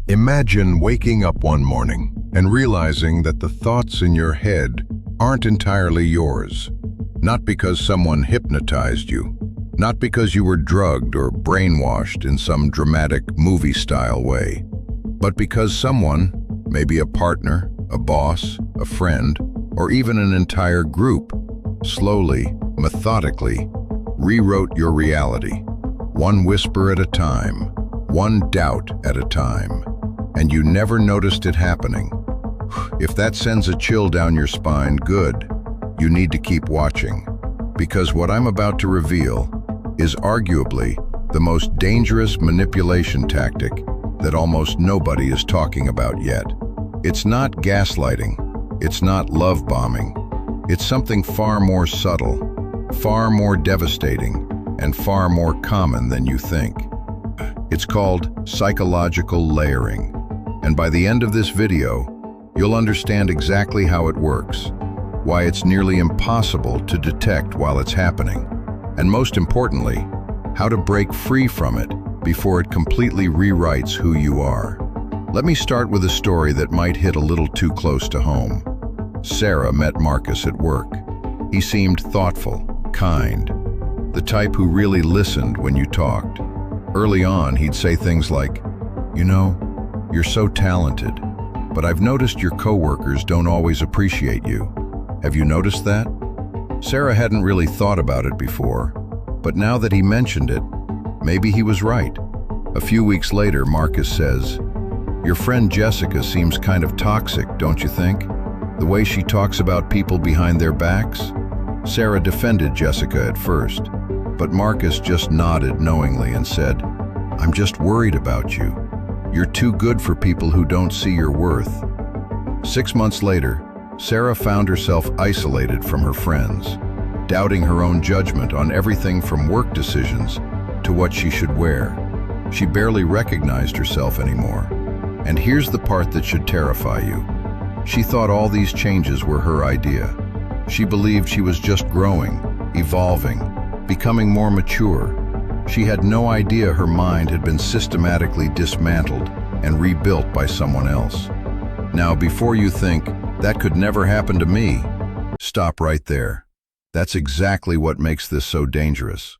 Imagine waking up one morning and realizing that the thoughts in your head aren't entirely yours. Not because someone hypnotized you, not because you were drugged or brainwashed in some dramatic movie-style way, but because someone, maybe a partner, a boss, a friend, or even an entire group, slowly, methodically, rewrote your reality, one whisper at a time, one doubt at a time, and you never noticed it happening. If that sends a chill down your spine, good. You need to keep watching, because what I'm about to reveal is arguably the most dangerous manipulation tactic that almost nobody is talking about yet. It's not gaslighting, it's not love bombing. It's something far more subtle, far more devastating, and far more common than you think. It's called psychological layering. And by the end of this video, you'll understand exactly how it works, why it's nearly impossible to detect while it's happening, and most importantly, how to break free from it before it completely rewrites who you are. Let me start with a story that might hit a little too close to home. Sarah met Marcus at work. He seemed thoughtful, kind, the type who really listened when you talked. Early on, he'd say things like, "You know, you're so talented, but I've noticed your coworkers don't always appreciate you. Have you noticed that?" Sarah hadn't really thought about it before, but now that he mentioned it, maybe he was right. A few weeks later, Marcus says, "Your friend Jessica seems kind of toxic, don't you think? The way she talks about people behind their backs?" Sarah defended Jessica at first, but Marcus just nodded knowingly and said, "I'm just worried about you. You're too good for people who don't see your worth." 6 months later, Sarah found herself isolated from her friends, doubting her own judgment on everything from work decisions to what she should wear. She barely recognized herself anymore. And here's the part that should terrify you. She thought all these changes were her idea. She believed she was just growing, evolving, becoming more mature. She had no idea her mind had been systematically dismantled and rebuilt by someone else. Now, before you think, "That could never happen to me," stop right there. That's exactly what makes this so dangerous.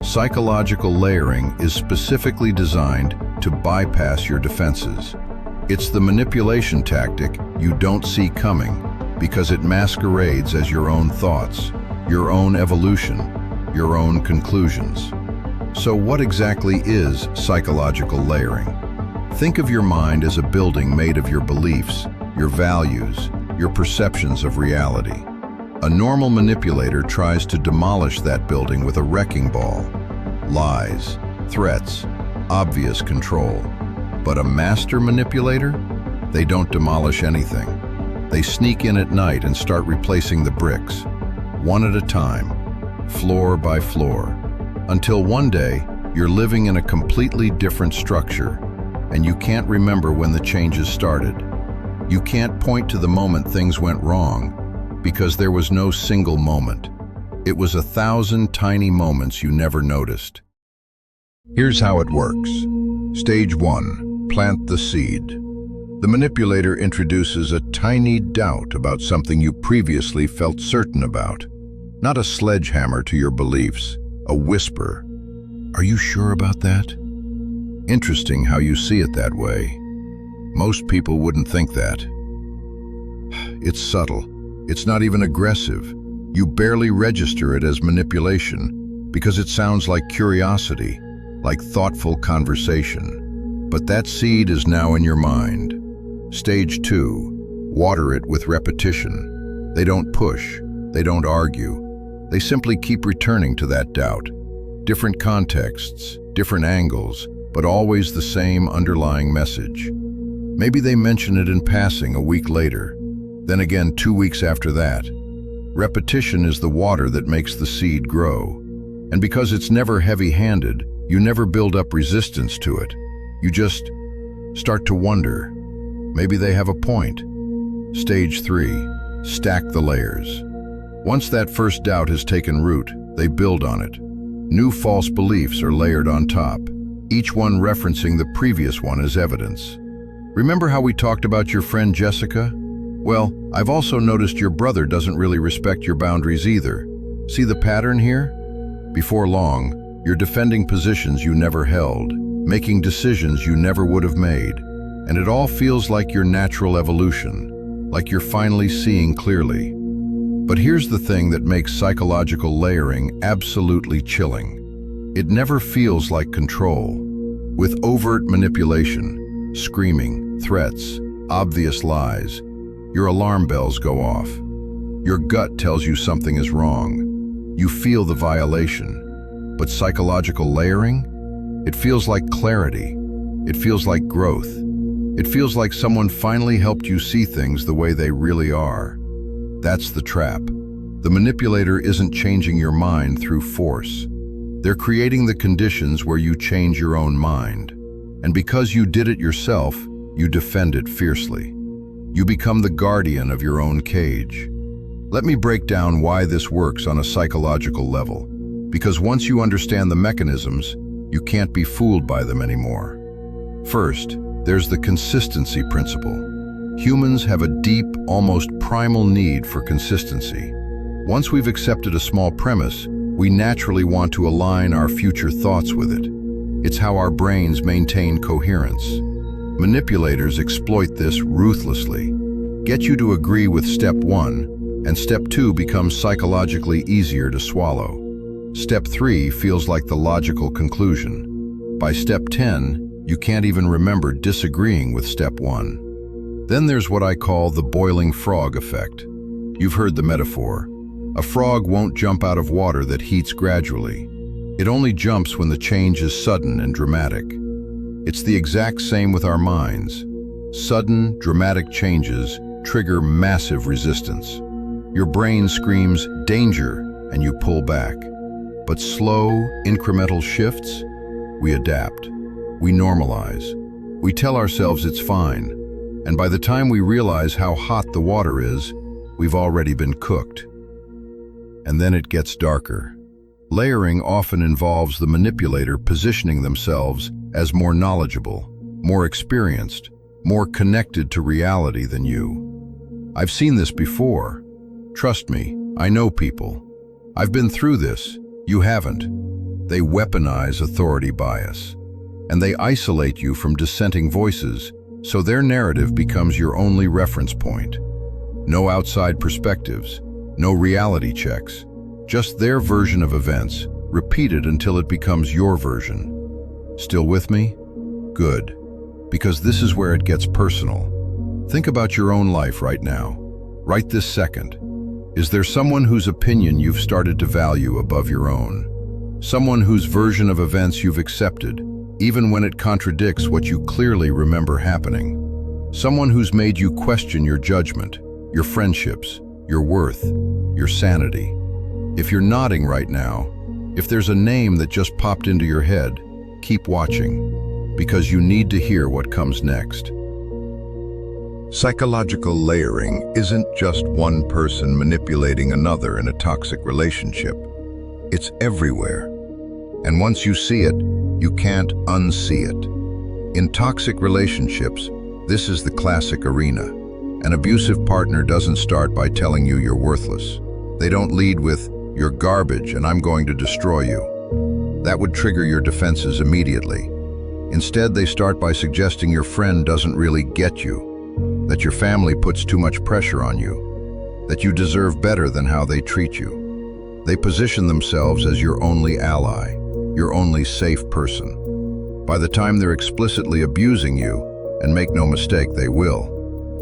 Psychological layering is specifically designed to bypass your defenses. It's the manipulation tactic you don't see coming because it masquerades as your own thoughts, your own evolution, your own conclusions. So what exactly is psychological layering? Think of your mind as a building made of your beliefs, your values, your perceptions of reality. A normal manipulator tries to demolish that building with a wrecking ball. Lies, threats, obvious control. But a master manipulator? They don't demolish anything. They sneak in at night and start replacing the bricks, one at a time, floor by floor, until one day you're living in a completely different structure and you can't remember when the changes started. You can't point to the moment things went wrong because there was no single moment. It was 1,000 tiny moments you never noticed. Here's how it works. Stage 1. Plant the seed. The manipulator introduces a tiny doubt about something you previously felt certain about. Not a sledgehammer to your beliefs, a whisper. "Are you sure about that?" Interesting how you see it that way. Most people wouldn't think that. It's subtle. It's not even aggressive. You barely register it as manipulation because it sounds like curiosity, like thoughtful conversation. But that seed is now in your mind. Stage 2. Water it with repetition. They don't push. They don't argue. They simply keep returning to that doubt. Different contexts, different angles, but always the same underlying message. Maybe they mention it in passing a week later, then again 2 weeks after that. Repetition is the water that makes the seed grow. And because it's never heavy-handed, you never build up resistance to it. You just start to wonder. Maybe they have a point. Stage 3. Stack the layers. Once that first doubt has taken root, they build on it. New false beliefs are layered on top, each one referencing the previous one as evidence. Remember how we talked about your friend Jessica? Well, I've also noticed your brother doesn't really respect your boundaries either. See the pattern here? Before long, you're defending positions you never held, making decisions you never would have made, and it all feels like your natural evolution, like you're finally seeing clearly. But here's the thing that makes psychological layering absolutely chilling. It never feels like control. With overt manipulation, screaming, threats, obvious lies, your alarm bells go off. Your gut tells you something is wrong. You feel the violation. But psychological layering? It feels like clarity. It feels like growth. It feels like someone finally helped you see things the way they really are. That's the trap. The manipulator isn't changing your mind through force. They're creating the conditions where you change your own mind. And because you did it yourself, you defend it fiercely. You become the guardian of your own cage. Let me break down why this works on a psychological level. Because once you understand the mechanisms, you can't be fooled by them anymore. First, there's the consistency principle. Humans have a deep, almost primal need for consistency. Once we've accepted a small premise, we naturally want to align our future thoughts with it. It's how our brains maintain coherence. Manipulators exploit this ruthlessly. Get you to agree with step 1, and step 2 becomes psychologically easier to swallow. Step 3 feels like the logical conclusion. By step 10, you can't even remember disagreeing with step 1. Then there's what I call the boiling frog effect. You've heard the metaphor. A frog won't jump out of water that heats gradually. It only jumps when the change is sudden and dramatic. It's the exact same with our minds. Sudden, dramatic changes trigger massive resistance. Your brain screams, "Danger," and you pull back. But slow, incremental shifts, we adapt. We normalize. We tell ourselves it's fine. And by the time we realize how hot the water is, we've already been cooked. And then it gets darker. Layering often involves the manipulator positioning themselves as more knowledgeable, more experienced, more connected to reality than you. I've seen this before. Trust me, I know people. I've been through this. You haven't. They weaponize authority bias. And they isolate you from dissenting voices, so their narrative becomes your only reference point. No outside perspectives. No reality checks, just their version of events, repeated until it becomes your version. Still with me? Good, because this is where it gets personal. Think about your own life right now, right this second. Is there someone whose opinion you've started to value above your own? Someone whose version of events you've accepted, even when it contradicts what you clearly remember happening? Someone who's made you question your judgment, your friendships, your worth, your sanity. If you're nodding right now, if there's a name that just popped into your head, keep watching, because you need to hear what comes next. Psychological layering isn't just one person manipulating another in a toxic relationship. It's everywhere. And once you see it, you can't unsee it. In toxic relationships, this is the classic arena. An abusive partner doesn't start by telling you you're worthless. They don't lead with, "You're garbage and I'm going to destroy you." That would trigger your defenses immediately. Instead, they start by suggesting your friend doesn't really get you, that your family puts too much pressure on you, that you deserve better than how they treat you. They position themselves as your only ally, your only safe person. By the time they're explicitly abusing you, and make no mistake, they will,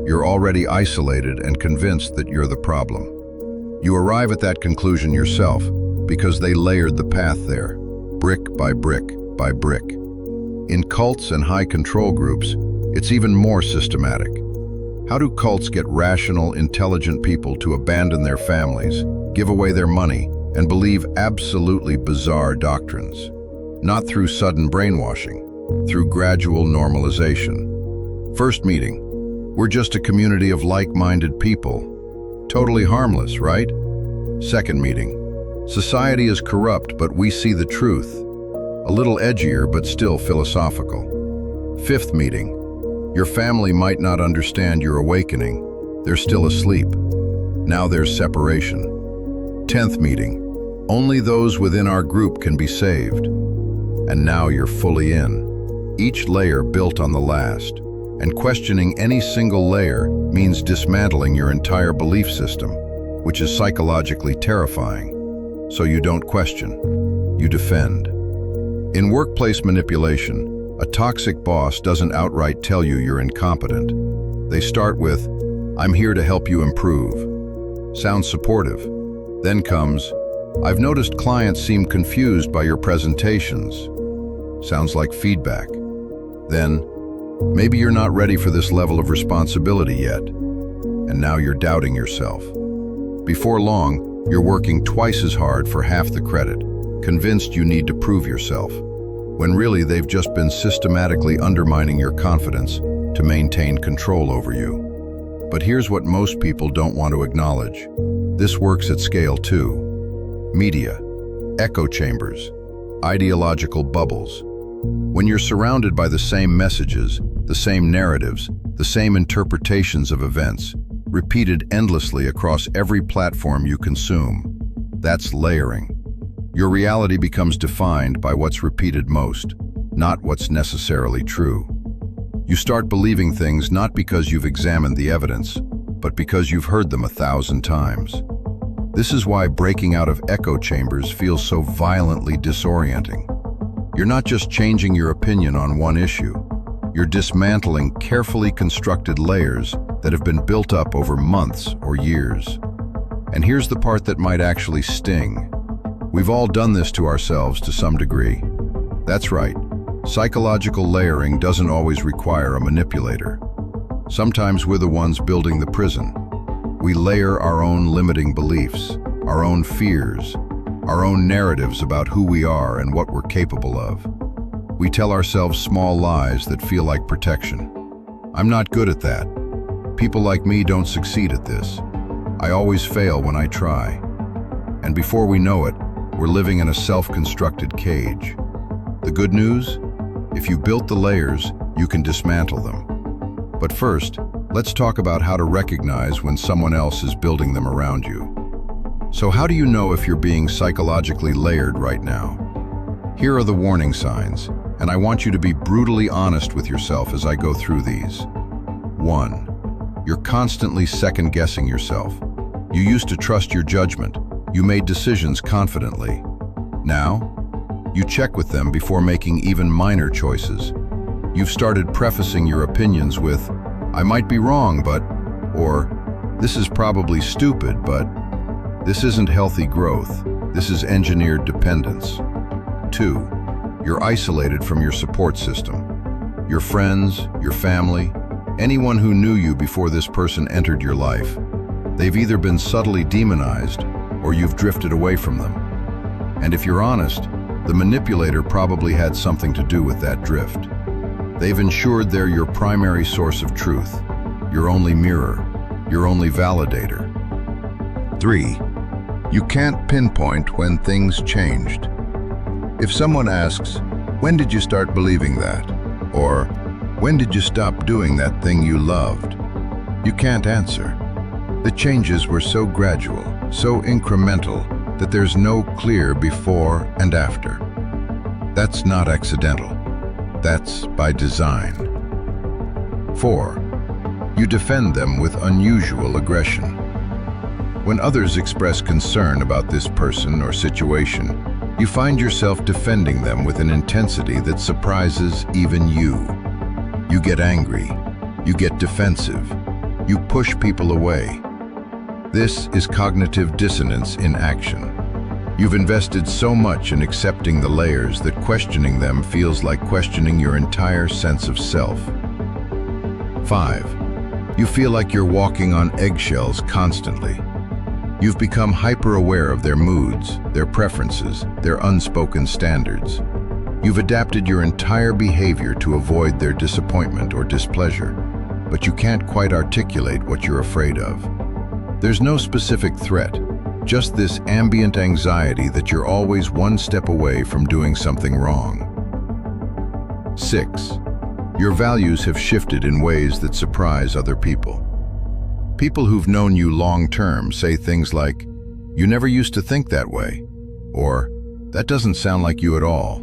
you're already isolated and convinced that you're the problem. You arrive at that conclusion yourself because they layered the path there, brick by brick by brick. In cults and high control groups, it's even more systematic. How do cults get rational, intelligent people to abandon their families, give away their money, and believe absolutely bizarre doctrines? Not through sudden brainwashing, through gradual normalization. First meeting. We're just a community of like-minded people. Totally harmless, right? Second meeting. Society is corrupt, but we see the truth. A little edgier, but still philosophical. Fifth meeting. Your family might not understand your awakening. They're still asleep. Now there's separation. 10th meeting. Only those within our group can be saved. And now you're fully in. Each layer built on the last. And questioning any single layer means dismantling your entire belief system, which is psychologically terrifying. So you don't question, you defend. In workplace manipulation, a toxic boss doesn't outright tell you you're incompetent. They start with, "I'm here to help you improve." Sounds supportive. Then comes, "I've noticed clients seem confused by your presentations." Sounds like feedback. Then, "Maybe you're not ready for this level of responsibility yet." And now you're doubting yourself. Before long, you're working twice as hard for half the credit, convinced you need to prove yourself, when really they've just been systematically undermining your confidence to maintain control over you. But here's what most people don't want to acknowledge. This works at scale too. Media, echo chambers, ideological bubbles. When you're surrounded by the same messages, the same narratives, the same interpretations of events, repeated endlessly across every platform you consume, that's layering. Your reality becomes defined by what's repeated most, not what's necessarily true. You start believing things not because you've examined the evidence, but because you've heard them 1,000 times. This is why breaking out of echo chambers feels so violently disorienting. You're not just changing your opinion on one issue. You're dismantling carefully constructed layers that have been built up over months or years. And here's the part that might actually sting. We've all done this to ourselves to some degree. That's right. Psychological layering doesn't always require a manipulator. Sometimes we're the ones building the prison. We layer our own limiting beliefs, our own fears, our own narratives about who we are and what we're capable of. We tell ourselves small lies that feel like protection. I'm not good at that. People like me don't succeed at this. I always fail when I try. And before we know it, we're living in a self-constructed cage. The good news? If you built the layers, you can dismantle them. But first, let's talk about how to recognize when someone else is building them around you. So how do you know if you're being psychologically layered right now? Here are the warning signs, and I want you to be brutally honest with yourself as I go through these. 1. You're constantly second-guessing yourself. You used to trust your judgment. You made decisions confidently. Now, you check with them before making even minor choices. You've started prefacing your opinions with, "I might be wrong, but," or, "This is probably stupid, but." This isn't healthy growth. This is engineered dependence. 2. You're isolated from your support system. Your friends, your family, anyone who knew you before this person entered your life. They've either been subtly demonized or you've drifted away from them. And if you're honest, the manipulator probably had something to do with that drift. They've ensured they're your primary source of truth, your only mirror, your only validator. 3. You can't pinpoint when things changed. If someone asks, "When did you start believing that?" or "When did you stop doing that thing you loved?" you can't answer. The changes were so gradual, so incremental, that there's no clear before and after. That's not accidental. That's by design. 4. You defend them with unusual aggression. When others express concern about this person or situation, you find yourself defending them with an intensity that surprises even you. You get angry. You get defensive. You push people away. This is cognitive dissonance in action. You've invested so much in accepting the layers that questioning them feels like questioning your entire sense of self. 5. You feel like you're walking on eggshells constantly. You've become hyper-aware of their moods, their preferences, their unspoken standards. You've adapted your entire behavior to avoid their disappointment or displeasure, but you can't quite articulate what you're afraid of. There's no specific threat, just this ambient anxiety that you're always one step away from doing something wrong. 6. Your values have shifted in ways that surprise other people. People who've known you long-term say things like, "You never used to think that way," or "That doesn't sound like you at all."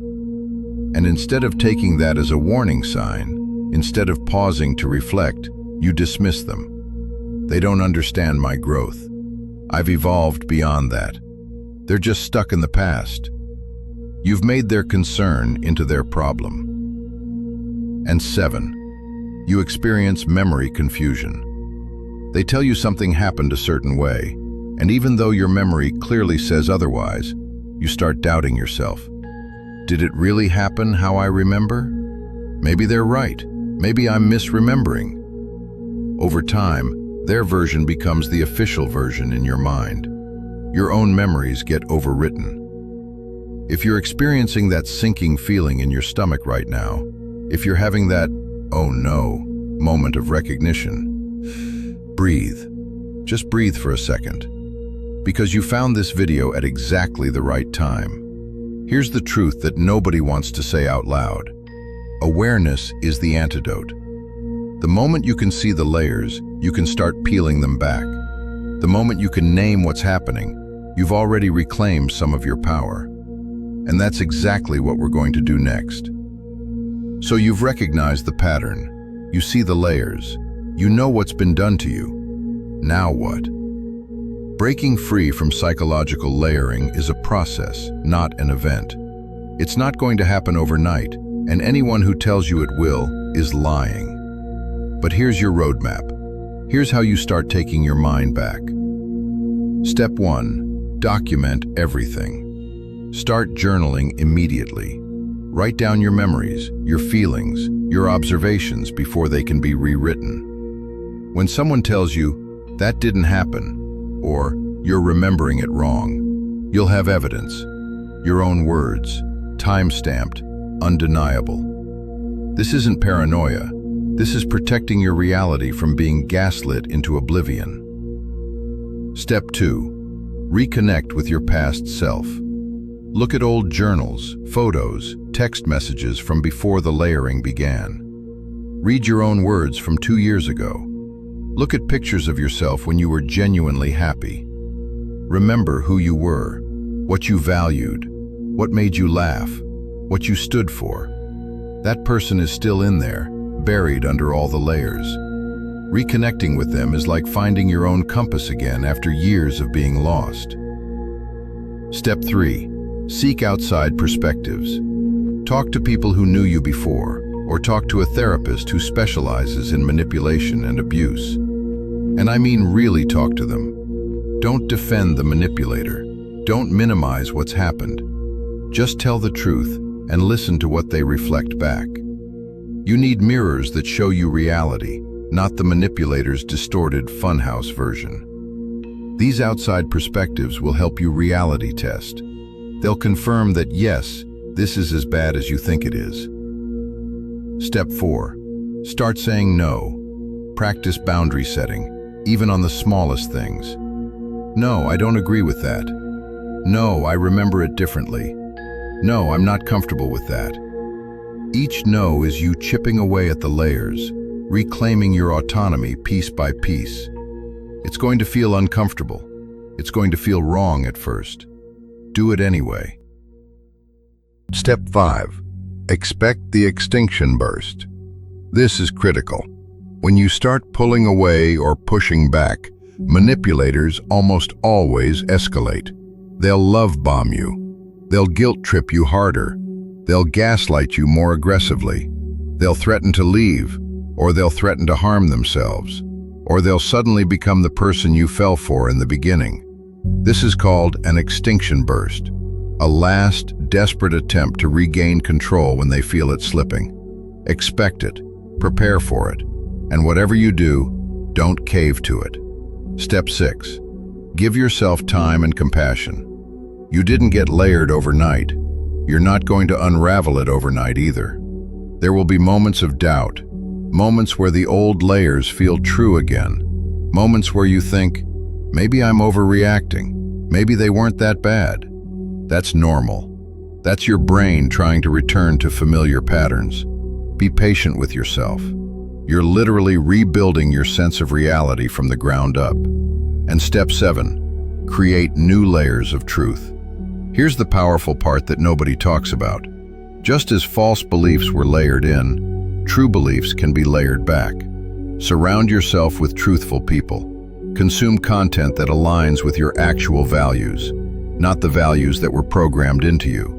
And instead of taking that as a warning sign, instead of pausing to reflect, you dismiss them. They don't understand my growth. I've evolved beyond that. They're just stuck in the past. You've made their concern into their problem. And 7, you experience memory confusion. They tell you something happened a certain way, and even though your memory clearly says otherwise, you start doubting yourself. Did it really happen how I remember? Maybe they're right. Maybe I'm misremembering. Over time, their version becomes the official version in your mind. Your own memories get overwritten. If you're experiencing that sinking feeling in your stomach right now, if you're having that, "oh no," moment of recognition, breathe. Just breathe for a second. Because you found this video at exactly the right time. Here's the truth that nobody wants to say out loud. Awareness is the antidote. The moment you can see the layers, you can start peeling them back. The moment you can name what's happening, you've already reclaimed some of your power. And that's exactly what we're going to do next. So you've recognized the pattern. You see the layers. You know what's been done to you. Now what? Breaking free from psychological layering is a process, not an event. It's not going to happen overnight, and anyone who tells you it will is lying. But here's your roadmap. Here's how you start taking your mind back. Step 1, document everything. Start journaling immediately. Write down your memories, your feelings, your observations before they can be rewritten. When someone tells you, "That didn't happen," or "You're remembering it wrong," you'll have evidence. Your own words, time-stamped, undeniable. This isn't paranoia. This is protecting your reality from being gaslit into oblivion. Step 2, reconnect with your past self. Look at old journals, photos, text messages from before the layering began. Read your own words from 2 years ago. Look at pictures of yourself when you were genuinely happy. Remember who you were, what you valued, what made you laugh, what you stood for. That person is still in there, buried under all the layers. Reconnecting with them is like finding your own compass again after years of being lost. Step 3, seek outside perspectives. Talk to people who knew you before, or talk to a therapist who specializes in manipulation and abuse. And I mean really talk to them. Don't defend the manipulator. Don't minimize what's happened. Just tell the truth and listen to what they reflect back. You need mirrors that show you reality, not the manipulator's distorted funhouse version. These outside perspectives will help you reality test. They'll confirm that yes, this is as bad as you think it is. Step 4, start saying no. Practice boundary setting, even on the smallest things. No, I don't agree with that. No, I remember it differently. No, I'm not comfortable with that. Each no is you chipping away at the layers, reclaiming your autonomy piece by piece. It's going to feel uncomfortable. It's going to feel wrong at first. Do it anyway. Step 5, expect the extinction burst. This is critical. When you start pulling away or pushing back, manipulators almost always escalate. They'll love bomb you. They'll guilt trip you harder. They'll gaslight you more aggressively. They'll threaten to leave, or they'll threaten to harm themselves, or they'll suddenly become the person you fell for in the beginning. This is called an extinction burst, a last, desperate attempt to regain control when they feel it slipping. Expect it, prepare for it, and whatever you do, don't cave to it. Step 6, give yourself time and compassion. You didn't get layered overnight. You're not going to unravel it overnight either. There will be moments of doubt, moments where the old layers feel true again, moments where you think, maybe I'm overreacting, maybe they weren't that bad. That's normal. That's your brain trying to return to familiar patterns. Be patient with yourself. You're literally rebuilding your sense of reality from the ground up. And step 7, create new layers of truth. Here's the powerful part that nobody talks about. Just as false beliefs were layered in, true beliefs can be layered back. Surround yourself with truthful people. Consume content that aligns with your actual values, not the values that were programmed into you.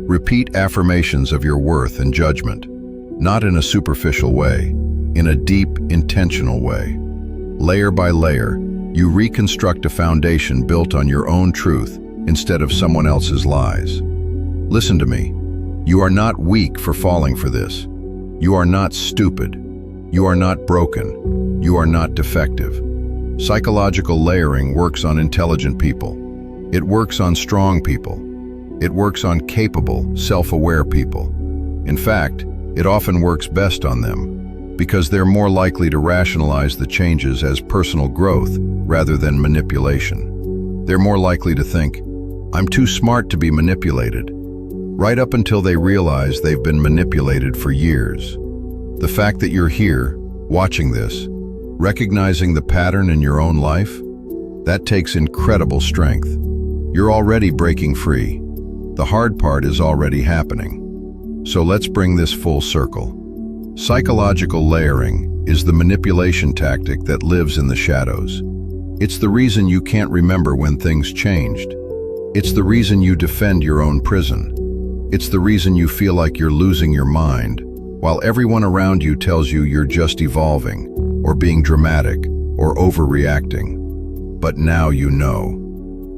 Repeat affirmations of your worth and judgment, not in a superficial way, in a deep, intentional way. Layer by layer, you reconstruct a foundation built on your own truth instead of someone else's lies. Listen to me. You are not weak for falling for this. You are not stupid. You are not broken. You are not defective. Psychological layering works on intelligent people. It works on strong people. It works on capable, self-aware people. In fact, it often works best on them, because they're more likely to rationalize the changes as personal growth rather than manipulation. They're more likely to think, I'm too smart to be manipulated, right up until they realize they've been manipulated for years. The fact that you're here, watching this, recognizing the pattern in your own life, that takes incredible strength. You're already breaking free. The hard part is already happening. So let's bring this full circle. Psychological layering is the manipulation tactic that lives in the shadows. It's the reason you can't remember when things changed. It's the reason you defend your own prison. It's the reason you feel like you're losing your mind, while everyone around you tells you you're just evolving, or being dramatic, or overreacting. But now you know.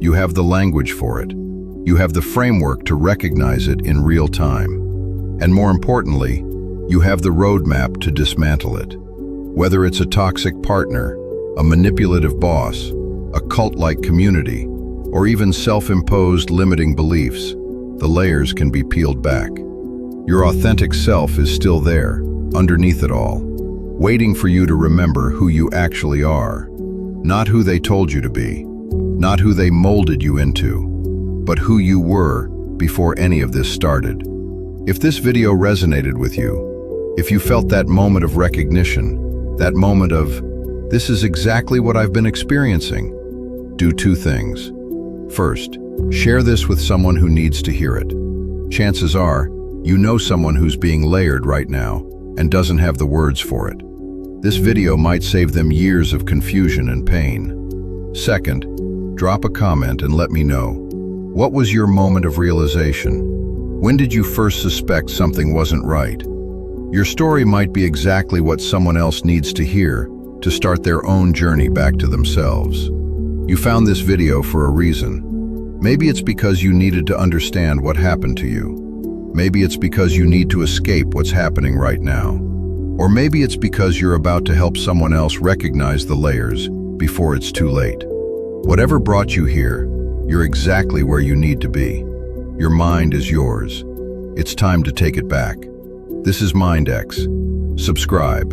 You have the language for it. You have the framework to recognize it in real time. And more importantly, you have the roadmap to dismantle it. Whether it's a toxic partner, a manipulative boss, a cult-like community, or even self-imposed limiting beliefs, the layers can be peeled back. Your authentic self is still there, underneath it all, waiting for you to remember who you actually are. Not who they told you to be, not who they molded you into, but who you were before any of this started. If this video resonated with you, if you felt that moment of recognition, that moment of, this is exactly what I've been experiencing, do 2 things. First, share this with someone who needs to hear it. Chances are, you know someone who's being layered right now and doesn't have the words for it. This video might save them years of confusion and pain. Second, drop a comment and let me know. What was your moment of realization? When did you first suspect something wasn't right? Your story might be exactly what someone else needs to hear to start their own journey back to themselves. You found this video for a reason. Maybe it's because you needed to understand what happened to you. Maybe it's because you need to escape what's happening right now. Or maybe it's because you're about to help someone else recognize the layers before it's too late. Whatever brought you here, you're exactly where you need to be. Your mind is yours. It's time to take it back. This is MindX. Subscribe.